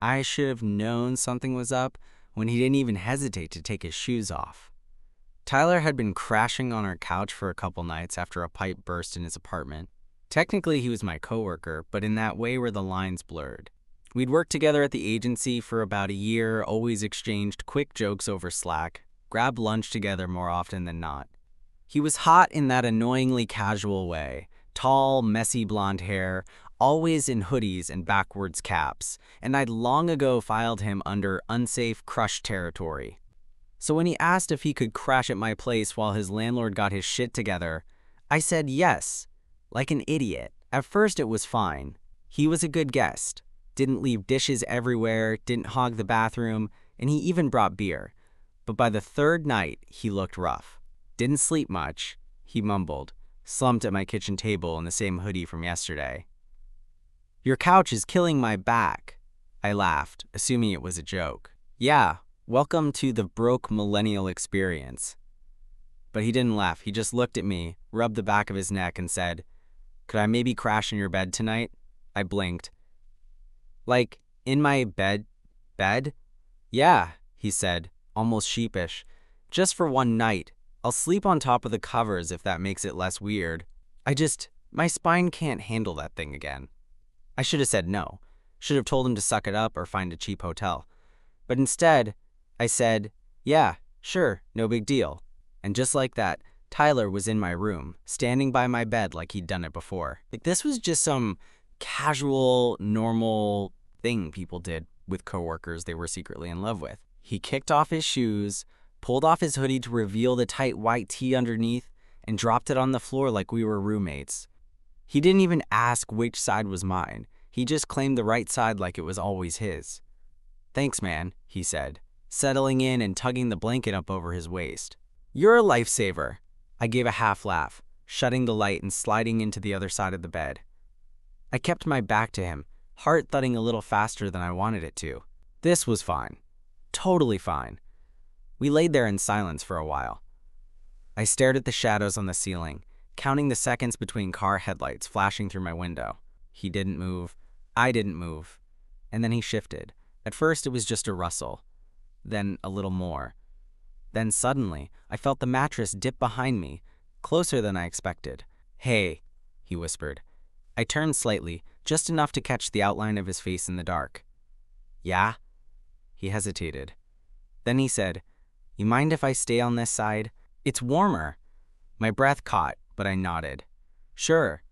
I should have known something was up when he didn't even hesitate to take his shoes off. Tyler had been crashing on our couch for a couple nights after a pipe burst in his apartment. Technically, he was my coworker, but in that way where the lines blurred. We'd worked together at the agency for about a year, always exchanged quick jokes over Slack, grabbed lunch together more often than not. He was hot in that annoyingly casual way. Tall, messy blonde hair, always in hoodies and backwards caps, and I'd long ago filed him under unsafe crush territory. So when he asked if he could crash at my place while his landlord got his shit together, I said yes, like an idiot. At first it was fine. He was a good guest. Didn't leave dishes everywhere, didn't hog the bathroom, and he even brought beer. But by the third night, he looked rough. Didn't sleep much, he mumbled, slumped at my kitchen table in the same hoodie from yesterday. "Your couch is killing my back," I laughed, assuming it was a joke. "Yeah, welcome to the broke millennial experience." But he didn't laugh. He just looked at me, rubbed the back of his neck, and said, "Could I maybe crash in your bed tonight?" I blinked. "Like, in my bed? "Yeah," he said, almost sheepish. "Just for one night. I'll sleep on top of the covers if that makes it less weird. My spine can't handle that thing again." I should have said no. Should have told him to suck it up or find a cheap hotel. But instead, I said, "Yeah, sure, no big deal." And just like that, Tyler was in my room, standing by my bed like he'd done it before. Like this was just some casual, normal thing people did with coworkers they were secretly in love with. He kicked off his shoes, pulled off his hoodie to reveal the tight white tee underneath, and dropped it on the floor like we were roommates. He didn't even ask which side was mine. He just claimed the right side like it was always his. "Thanks, man," he said, settling in and tugging the blanket up over his waist. "You're a lifesaver." I gave a half laugh, shutting the light and sliding into the other side of the bed. I kept my back to him, heart thudding a little faster than I wanted it to. This was fine. Totally fine. We laid there in silence for a while. I stared at the shadows on the ceiling, counting the seconds between car headlights flashing through my window. He didn't move. I didn't move. And then he shifted. At first it was just a rustle. Then a little more. Then suddenly, I felt the mattress dip behind me, closer than I expected. "Hey," he whispered. I turned slightly, just enough to catch the outline of his face in the dark. "Yeah?" He hesitated. Then he said, "You mind if I stay on this side? It's warmer." My breath caught, but I nodded. "Sure."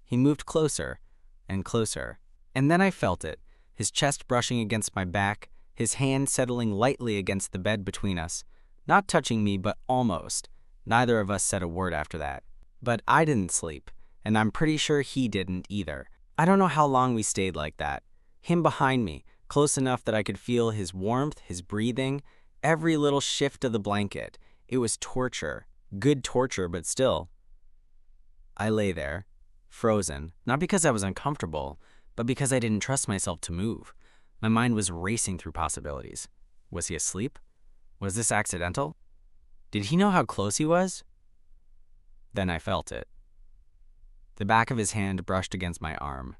He moved closer and closer. And then I felt it, his chest brushing against my back, his hand settling lightly against the bed between us. Not touching me, but almost. Neither of us said a word after that. But I didn't sleep, and I'm pretty sure he didn't either. I don't know how long we stayed like that. Him behind me, close enough that I could feel his warmth, his breathing, every little shift of the blanket. It was torture. Good torture, but still. I lay there, frozen, not because I was uncomfortable, but because I didn't trust myself to move. My mind was racing through possibilities. Was he asleep? Was this accidental? Did he know how close he was? Then I felt it. The back of his hand brushed against my arm.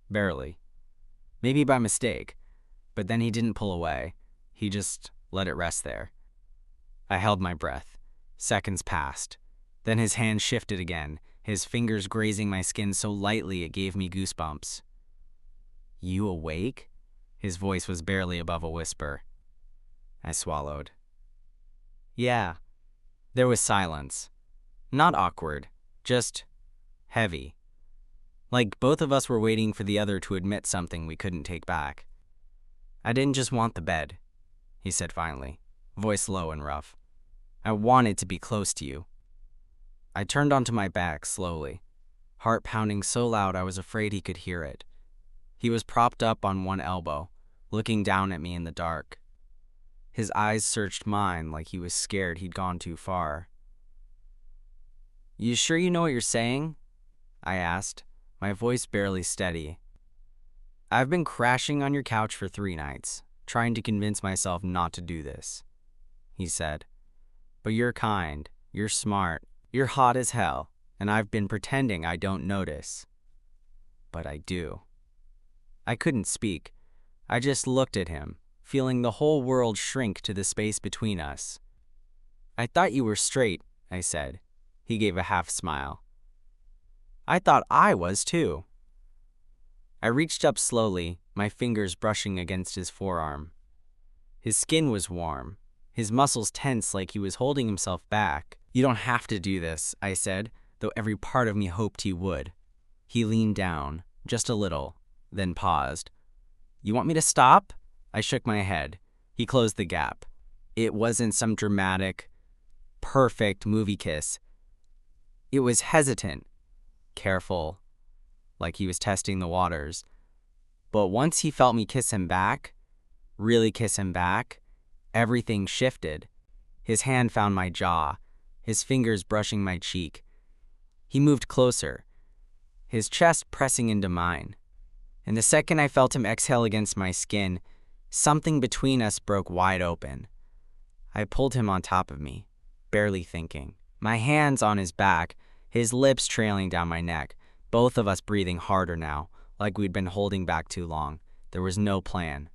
Barely. Maybe by mistake, but then he didn't pull away. He just let it rest there. I held my breath. Seconds passed. Then his hand shifted again, his fingers grazing my skin so lightly it gave me goosebumps. "You awake?" His voice was barely above a whisper. I swallowed. "Yeah." There was silence. Not awkward, just heavy. Like both of us were waiting for the other to admit something we couldn't take back. "I didn't just want the bed," he said finally, voice low and rough. "I wanted to be close to you." I turned onto my back slowly, heart pounding so loud I was afraid he could hear it. He was propped up on one elbow, looking down at me in the dark. His eyes searched mine like he was scared he'd gone too far. "You sure you know what you're saying?" I asked, my voice barely steady. "I've been crashing on your couch for 3 nights, trying to convince myself not to do this," he said. "But you're kind, you're smart, you're hot as hell, and I've been pretending I don't notice. But I do." I couldn't speak. I just looked at him, feeling the whole world shrink to the space between us. "I thought you were straight," I said. He gave a half smile. "I thought I was too." I reached up slowly, my fingers brushing against his forearm. His skin was warm, his muscles tense like he was holding himself back. "You don't have to do this," I said, though every part of me hoped he would. He leaned down, just a little, then paused. "You want me to stop?" I shook my head. He closed the gap. It wasn't some dramatic, perfect movie kiss. It was hesitant, careful, like he was testing the waters. But once he felt me kiss him back, really kiss him back, everything shifted. His hand found my jaw, his fingers brushing my cheek. He moved closer, his chest pressing into mine. And the second I felt him exhale against my skin, something between us broke wide open. I pulled him on top of me, barely thinking, my hands on his back, his lips trailing down my neck, both of us breathing harder now, like we'd been holding back too long. There was no plan,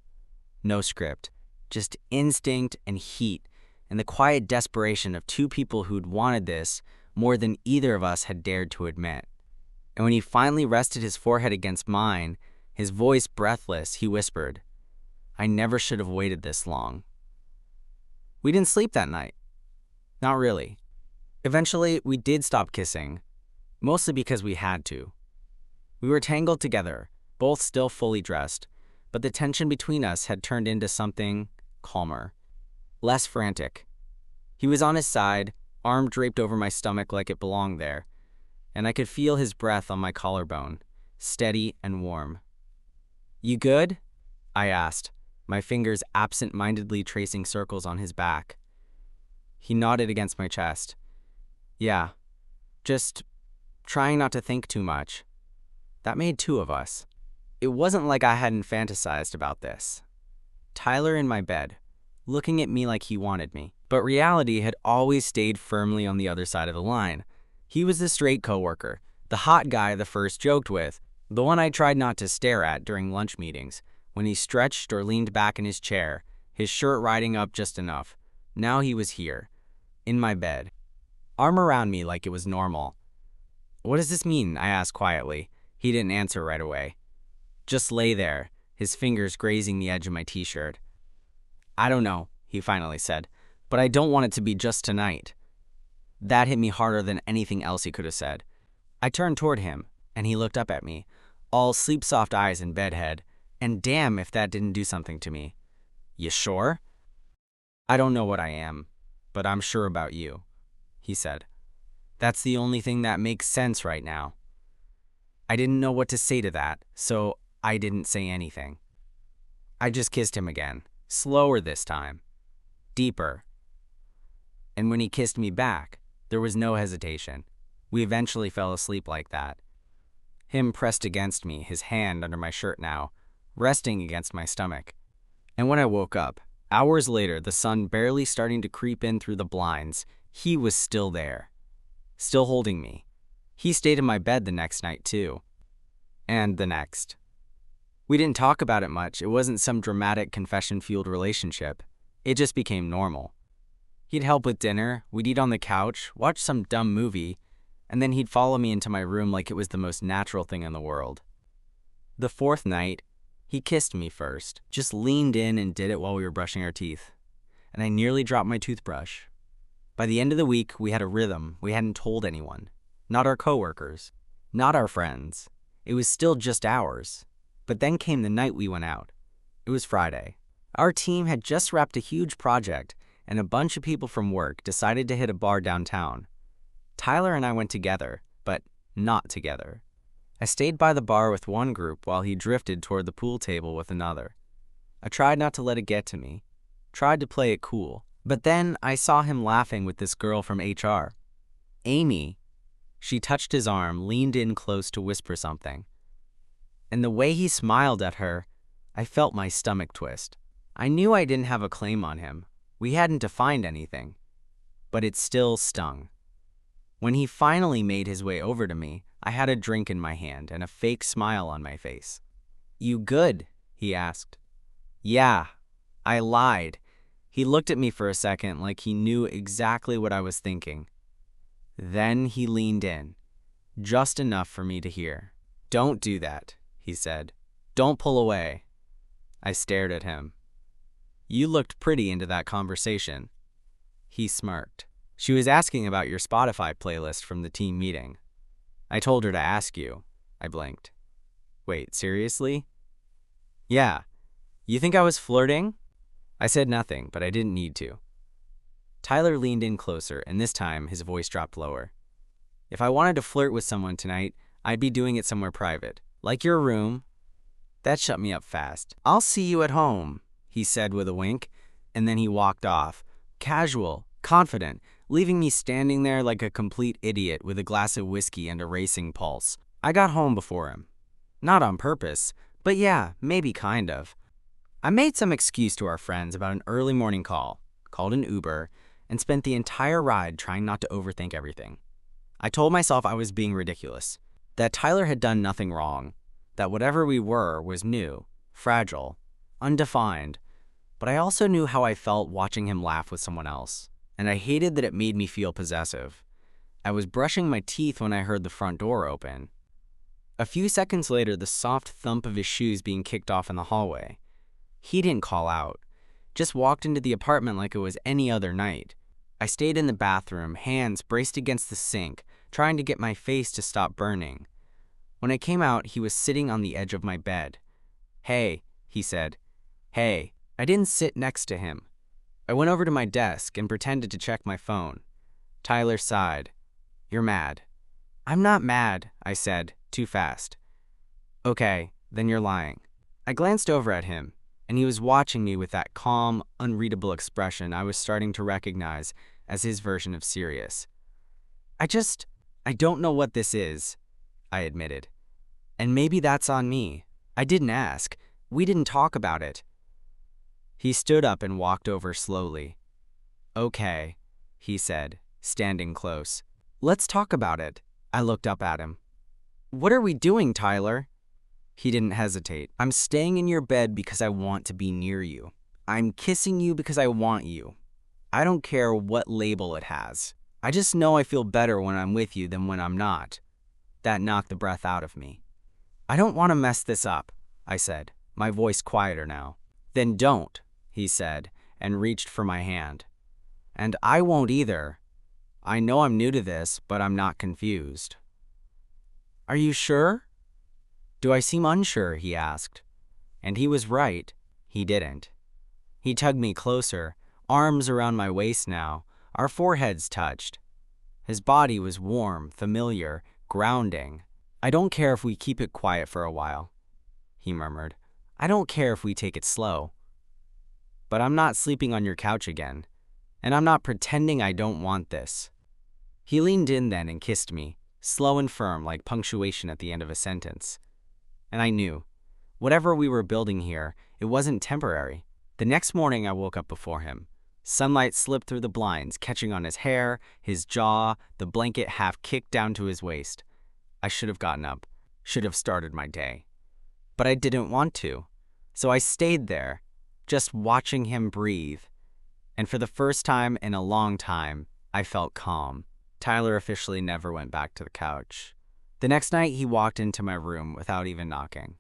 no script, just instinct and heat, and the quiet desperation of two people who'd wanted this more than either of us had dared to admit. And when he finally rested his forehead against mine, his voice breathless, he whispered, "I never should have waited this long." We didn't sleep that night. Not really. Eventually, we did stop kissing, mostly because we had to. We were tangled together, both still fully dressed, but the tension between us had turned into something calmer, less frantic. He was on his side, arm draped over my stomach like it belonged there, and I could feel his breath on my collarbone, steady and warm. "You good?" I asked, my fingers absent-mindedly tracing circles on his back. He nodded against my chest. "Yeah, just trying not to think too much." That made two of us. It wasn't like I hadn't fantasized about this. Tyler in my bed, looking at me like he wanted me. But reality had always stayed firmly on the other side of the line. He was the straight coworker, the hot guy the first joked with, the one I tried not to stare at during lunch meetings, when he stretched or leaned back in his chair, his shirt riding up just enough. Now he was here, in my bed, arm around me like it was normal. "What does this mean?" I asked quietly. He didn't answer right away. Just lay there, his fingers grazing the edge of my t-shirt. "I don't know," he finally said, "but I don't want it to be just tonight." That hit me harder than anything else he could have said. I turned toward him, and he looked up at me, all sleep-soft eyes and bedhead, and damn if that didn't do something to me. "You sure?" "I don't know what I am, but I'm sure about you," he said. "That's the only thing that makes sense right now." I didn't know what to say to that, so I didn't say anything. I just kissed him again, slower this time, deeper. And when he kissed me back, there was no hesitation. We eventually fell asleep like that. Him pressed against me, his hand under my shirt now, resting against my stomach. And when I woke up, hours later, the sun barely starting to creep in through the blinds, he was still there, still holding me. He stayed in my bed the next night too. And the next. We didn't talk about it much. It wasn't some dramatic confession-fueled relationship. It just became normal. He'd help with dinner, we'd eat on the couch, watch some dumb movie, and then he'd follow me into my room like it was the most natural thing in the world. The fourth night, he kissed me first, just leaned in and did it while we were brushing our teeth, and I nearly dropped my toothbrush. By the end of the week, we had a rhythm we hadn't told anyone. Not our coworkers, not our friends. It was still just ours. But then came the night we went out. It was Friday. Our team had just wrapped a huge project, and a bunch of people from work decided to hit a bar downtown. Tyler and I went together, but not together. I stayed by the bar with one group while he drifted toward the pool table with another. I tried not to let it get to me, tried to play it cool. But then I saw him laughing with this girl from HR. Amy. She touched his arm, leaned in close to whisper something. And the way he smiled at her, I felt my stomach twist. I knew I didn't have a claim on him. We hadn't defined anything. But it still stung. When he finally made his way over to me, I had a drink in my hand and a fake smile on my face. "You good?" he asked. Yeah, I lied. He looked at me for a second like he knew exactly what I was thinking. Then he leaned in, just enough for me to hear. "Don't do that," he said. "Don't pull away." I stared at him. "You looked pretty into that conversation." He smirked. "She was asking about your Spotify playlist from the team meeting. I told her to ask you." I blinked. "Wait, seriously?" "Yeah. You think I was flirting?" I said nothing, but I didn't need to. Tyler leaned in closer, and this time his voice dropped lower. "If I wanted to flirt with someone tonight, I'd be doing it somewhere private, like your room." That shut me up fast. "I'll see you at home," he said with a wink, and then he walked off, casual, confident, leaving me standing there like a complete idiot with a glass of whiskey and a racing pulse. I got home before him. Not on purpose, but yeah, maybe kind of. I made some excuse to our friends about an early morning call, called an Uber, and spent the entire ride trying not to overthink everything. I told myself I was being ridiculous, that Tyler had done nothing wrong, that whatever we were was new, fragile, undefined, but I also knew how I felt watching him laugh with someone else, and I hated that it made me feel possessive. I was brushing my teeth when I heard the front door open. A few seconds later, the soft thump of his shoes being kicked off in the hallway. He didn't call out, just walked into the apartment like it was any other night. I stayed in the bathroom, hands braced against the sink, trying to get my face to stop burning. When I came out, he was sitting on the edge of my bed. "Hey," he said. "Hey." I didn't sit next to him. I went over to my desk and pretended to check my phone. Tyler sighed. "You're mad." "I'm not mad," I said, too fast. "Okay, then you're lying." I glanced over at him, and he was watching me with that calm, unreadable expression I was starting to recognize as his version of serious. I don't know what this is," I admitted. "And maybe that's on me. I didn't ask. We didn't talk about it." He stood up and walked over slowly. "Okay," he said, standing close. "Let's talk about it." I looked up at him. "What are we doing, Tyler?" He didn't hesitate. "I'm staying in your bed because I want to be near you. I'm kissing you because I want you. I don't care what label it has. I just know I feel better when I'm with you than when I'm not." That knocked the breath out of me. "I don't want to mess this up," I said, my voice quieter now. "Then don't," he said, and reached for my hand. "And I won't either. I know I'm new to this, but I'm not confused." "Are you sure?" "Do I seem unsure?" he asked. And he was right. He didn't. He tugged me closer, arms around my waist now. Our foreheads touched. His body was warm, familiar, grounding. "I don't care if we keep it quiet for a while," he murmured. "I don't care if we take it slow. But I'm not sleeping on your couch again, and I'm not pretending I don't want this." He leaned in then and kissed me, slow and firm like punctuation at the end of a sentence. And I knew, whatever we were building here, it wasn't temporary. The next morning I woke up before him. Sunlight slipped through the blinds, catching on his hair, his jaw, the blanket half kicked down to his waist. I should have gotten up, should have started my day. But I didn't want to. So I stayed there, just watching him breathe. And for the first time in a long time, I felt calm. Tyler officially never went back to the couch. The next night, he walked into my room without even knocking.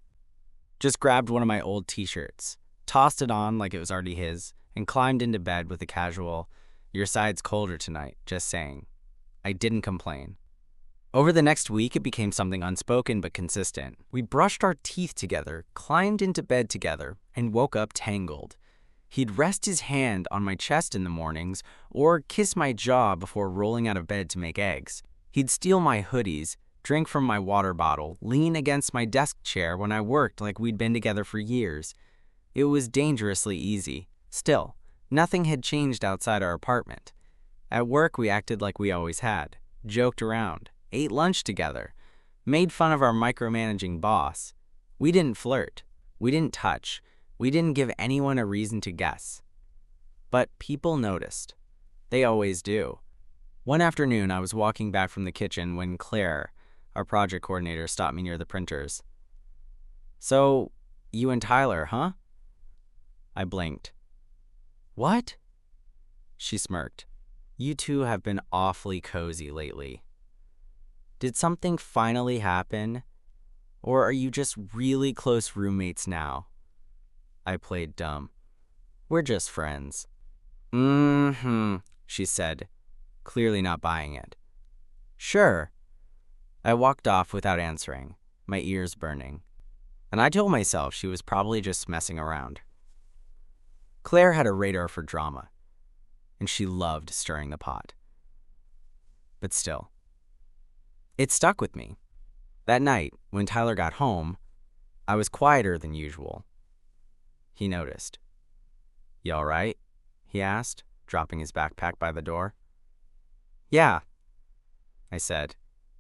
Just grabbed one of my old t-shirts, tossed it on like it was already his, and climbed into bed with a casual, "Your side's colder tonight," just saying. I didn't complain. Over the next week, it became something unspoken but consistent. We brushed our teeth together, climbed into bed together, and woke up tangled. He'd rest his hand on my chest in the mornings or kiss my jaw before rolling out of bed to make eggs. He'd steal my hoodies, drink from my water bottle, lean against my desk chair when I worked like we'd been together for years. It was dangerously easy. Still, nothing had changed outside our apartment. At work, we acted like we always had, joked around, ate lunch together, made fun of our micromanaging boss. We didn't flirt. We didn't touch. We didn't give anyone a reason to guess. But people noticed. They always do. One afternoon, I was walking back from the kitchen when Claire, our project coordinator, stopped me near the printers. "So, you and Tyler, huh?" I blinked. What? She smirked. You two have been awfully cozy lately. Did something finally happen? Or are you just really close roommates now? I played dumb. We're just friends. She said, clearly not buying it. Sure. I walked off without answering, my ears burning. And I told myself she was probably just messing around. Claire had a radar for drama, and she loved stirring the pot. But still, it stuck with me. That night, when Tyler got home, I was quieter than usual. He noticed. You all right? He asked, dropping his backpack by the door. Yeah, I said,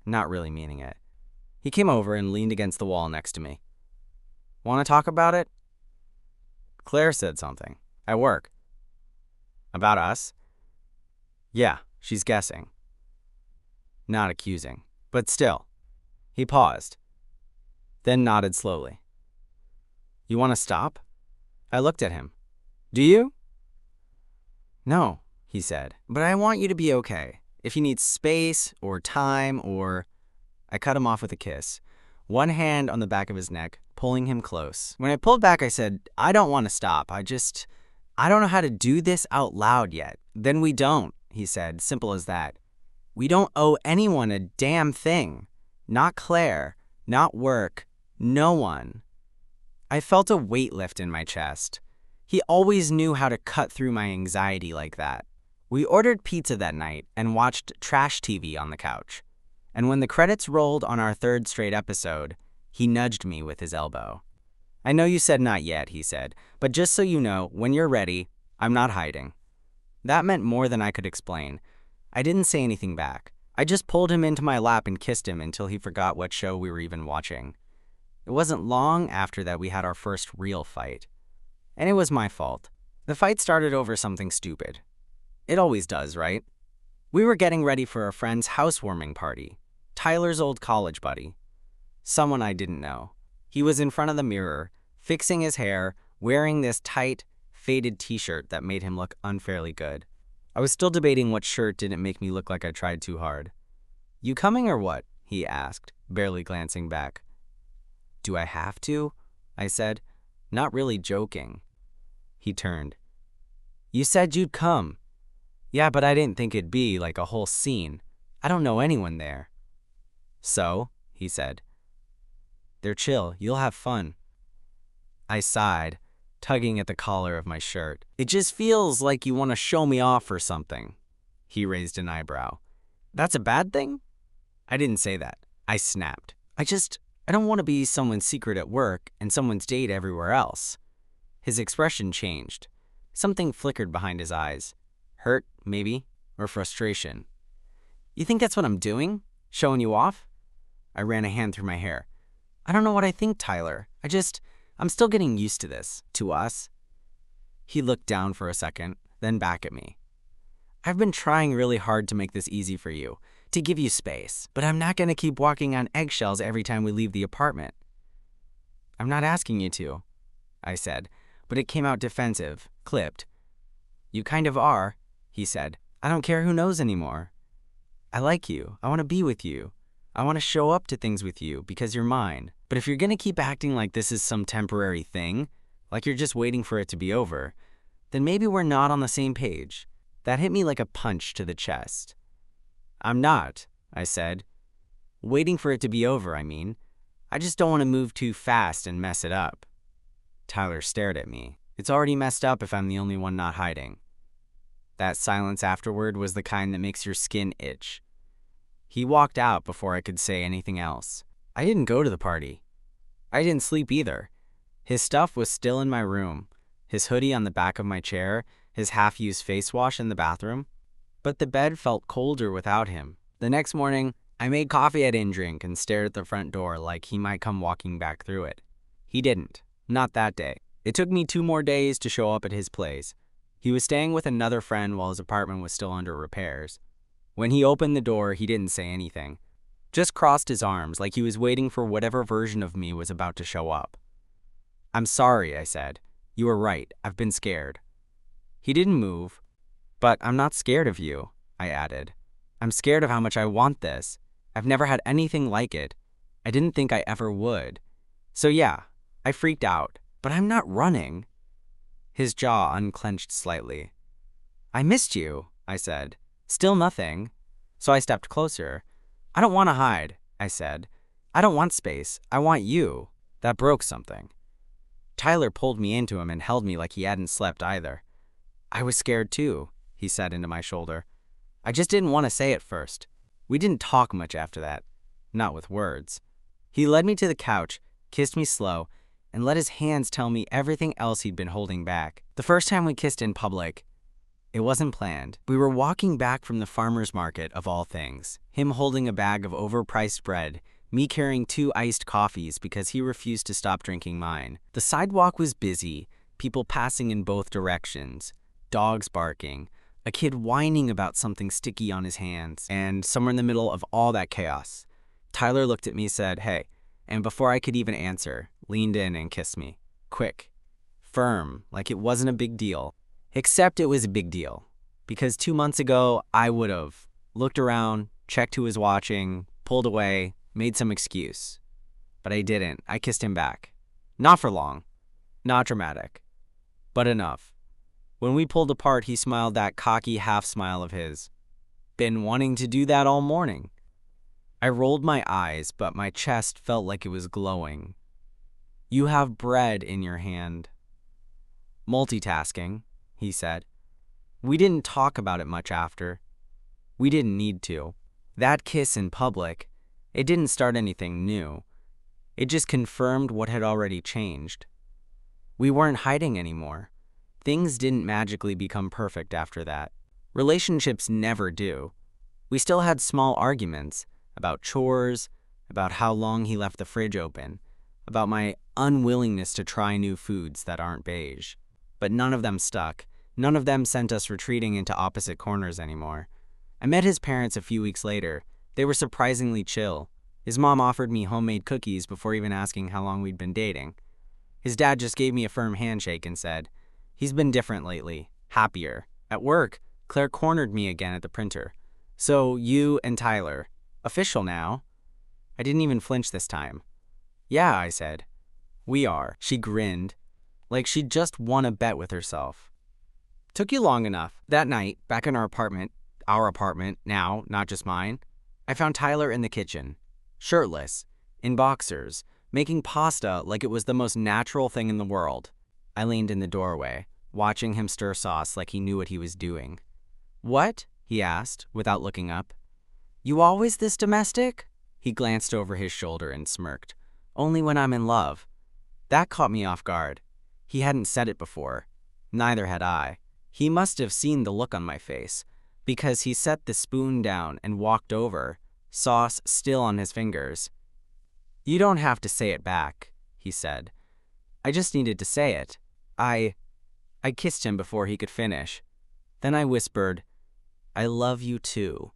not really meaning it. He came over and leaned against the wall next to me. Want to talk about it? Claire said something. At work. About us? Yeah, she's guessing. Not accusing, but still. He paused, then nodded slowly. You want to stop? I looked at him. Do you? No, he said, but I want you to be okay. If you need space or time or... I cut him off with a kiss, one hand on the back of his neck, pulling him close. When I pulled back, I said, I don't want to stop. I don't know how to do this out loud yet. Then we don't, he said, simple as that. We don't owe anyone a damn thing. Not Claire, not work, no one. I felt a weight lift in my chest. He always knew how to cut through my anxiety like that. We ordered pizza that night and watched trash TV on the couch. And when the credits rolled on our third straight episode, he nudged me with his elbow. I know you said not yet, he said, but just so you know, when you're ready, I'm not hiding. That meant more than I could explain. I didn't say anything back. I just pulled him into my lap and kissed him until he forgot what show we were even watching. It wasn't long after that we had our first real fight. And it was my fault. The fight started over something stupid. It always does, right? We were getting ready for a friend's housewarming party. Tyler's old college buddy. Someone I didn't know. He was in front of the mirror, fixing his hair, wearing this tight, faded t-shirt that made him look unfairly good. I was still debating what shirt didn't make me look like I tried too hard. You coming or what? He asked, barely glancing back. Do I have to? I said, not really joking. He turned. You said you'd come. Yeah, but I didn't think it'd be like a whole scene. I don't know anyone there. So, he said. They're chill. You'll have fun. I sighed, tugging at the collar of my shirt. It just feels like you want to show me off or something. He raised an eyebrow. That's a bad thing? I didn't say that. I snapped. I don't want to be someone's secret at work and someone's date everywhere else. His expression changed. Something flickered behind his eyes. Hurt, maybe, or frustration. You think that's what I'm doing? Showing you off? I ran a hand through my hair. I don't know what I think, Tyler. I'm still getting used to this. To us. He looked down for a second, then back at me. I've been trying really hard to make this easy for you, to give you space, but I'm not going to keep walking on eggshells every time we leave the apartment. I'm not asking you to, I said, but it came out defensive, clipped. You kind of are, he said. I don't care who knows anymore. I like you. I want to be with you. I want to show up to things with you because you're mine. But if you're going to keep acting like this is some temporary thing, like you're just waiting for it to be over, then maybe we're not on the same page. That hit me like a punch to the chest. I'm not, I said. Waiting for it to be over, I mean. I just don't want to move too fast and mess it up. Tyler stared at me. It's already messed up if I'm the only one not hiding. That silence afterward was the kind that makes your skin itch. He walked out before I could say anything else. I didn't go to the party. I didn't sleep either. His stuff was still in my room, his hoodie on the back of my chair, his half-used face wash in the bathroom. But the bed felt colder without him. The next morning, I made coffee I didn't drink and stared at the front door like he might come walking back through it. He didn't. Not that day. It took me 2 more days to show up at his place. He was staying with another friend while his apartment was still under repairs. When he opened the door, he didn't say anything. Just crossed his arms like he was waiting for whatever version of me was about to show up. I'm sorry, I said. You were right, I've been scared. He didn't move. But I'm not scared of you, I added. I'm scared of how much I want this. I've never had anything like it. I didn't think I ever would. So yeah, I freaked out, but I'm not running. His jaw unclenched slightly. I missed you, I said. Still nothing. So I stepped closer. I don't want to hide, I said. I don't want space. I want you. That broke something. Tyler pulled me into him and held me like he hadn't slept either. I was scared too, he said into my shoulder. I just didn't want to say it first. We didn't talk much after that. Not with words. He led me to the couch, kissed me slow, and let his hands tell me everything else he'd been holding back. The first time we kissed in public, it wasn't planned. We were walking back from the farmer's market of all things, him holding a bag of overpriced bread, me carrying 2 iced coffees because he refused to stop drinking mine. The sidewalk was busy, people passing in both directions, dogs barking, a kid whining about something sticky on his hands, and somewhere in the middle of all that chaos, Tyler looked at me, said, "Hey," and before I could even answer, leaned in and kissed me. Quick, firm, like it wasn't a big deal. Except it was a big deal, because 2 months ago, I would have looked around, checked who was watching, pulled away, made some excuse. But I didn't. I kissed him back. Not for long. Not dramatic. But enough. When we pulled apart, he smiled that cocky half smile of his. Been wanting to do that all morning. I rolled my eyes, but my chest felt like it was glowing. You have bread in your hand. Multitasking, he said. We didn't talk about it much after. We didn't need to. That kiss in public, it didn't start anything new. It just confirmed what had already changed. We weren't hiding anymore. Things didn't magically become perfect after that. Relationships never do. We still had small arguments about chores, about how long he left the fridge open, about my unwillingness to try new foods that aren't beige. But none of them stuck. None of them sent us retreating into opposite corners anymore. I met his parents a few weeks later. They were surprisingly chill. His mom offered me homemade cookies before even asking how long we'd been dating. His dad just gave me a firm handshake and said, "He's been different lately, happier." At work, Claire cornered me again at the printer. "So you and Tyler, official now?" I didn't even flinch this time. "Yeah," I said. "We are." She grinned, like she'd just won a bet with herself. Took you long enough. That night, back in our apartment now, not just mine, I found Tyler in the kitchen, shirtless, in boxers, making pasta like it was the most natural thing in the world. I leaned in the doorway, watching him stir sauce like he knew what he was doing. "What?" he asked, without looking up. "You always this domestic?" He glanced over his shoulder and smirked. "Only when I'm in love." That caught me off guard. He hadn't said it before. Neither had I. He must have seen the look on my face, because he set the spoon down and walked over, sauce still on his fingers. "You don't have to say it back," he said. I just needed to say it. I kissed him before he could finish. Then I whispered, "I love you too."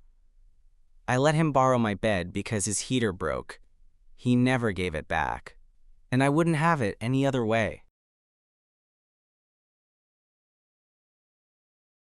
I let him borrow my bed because his heater broke. He never gave it back. And I wouldn't have it any other way.